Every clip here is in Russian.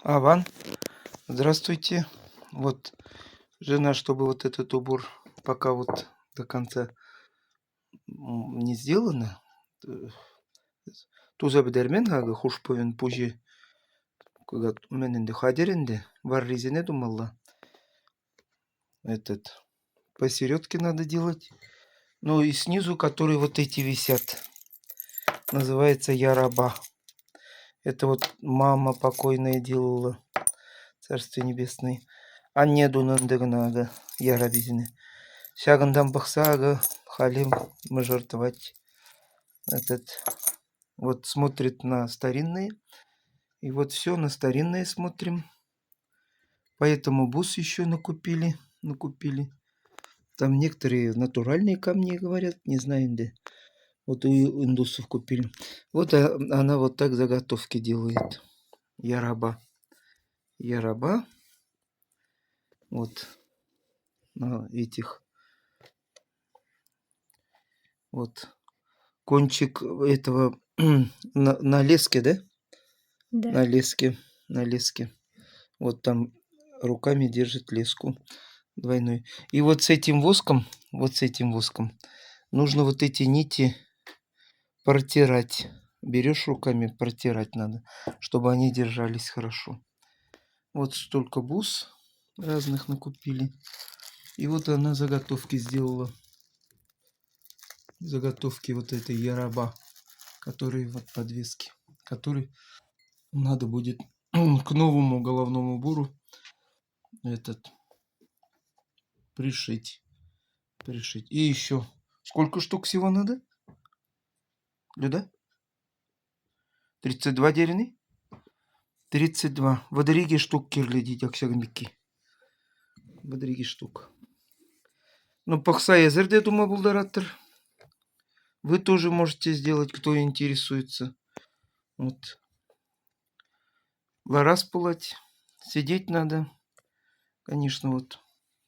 Аван, здравствуйте. Вот жена, чтобы вот этот убор пока вот до конца не сделано. Туза бедермен хага хушповен пужи. Когда мененде хадеренде вар резине думала. Этот посередке надо делать. Ну и снизу, которые вот эти висят. Называется яраба. Это вот мама покойная делала. Царствие небесное. А не дунандегнага ярабизины. Шагандам бахсага халим мы жертвовать. Этот вот смотрит на старинные. И вот все на старинные смотрим. Поэтому бус еще накупили. Там некоторые натуральные камни говорят, не знаю где. Вот у индусов купили. Вот она вот так заготовки делает. Яраба. Вот на этих. Вот кончик этого на леске, да? Да. На леске. Вот там руками держит леску двойной. И вот с этим воском нужно вот эти нити протирать. Берешь руками, протирать надо, чтобы они держались хорошо. Вот столько бус разных накупили. И вот она заготовки сделала. Заготовки вот этой яраба, которые вот подвески, которые надо будет к новому головному убору этот пришить. И еще. Сколько штук всего надо? Люда? 32 деревни? 32. Водориги штук кирледить аксягмики. Водориги штук. Ну, пахса езерде дума булдаратор. Вы тоже можете сделать, кто интересуется. Вот. Ларас пулать. Сидеть надо. Конечно, вот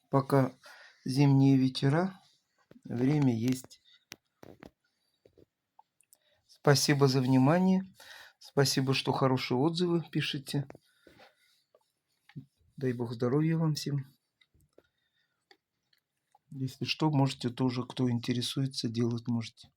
пока зимние вечера, время есть. Спасибо за внимание. Спасибо, что хорошие отзывы пишете. Дай бог здоровья вам всем. Если что, можете тоже, кто интересуется, делать можете.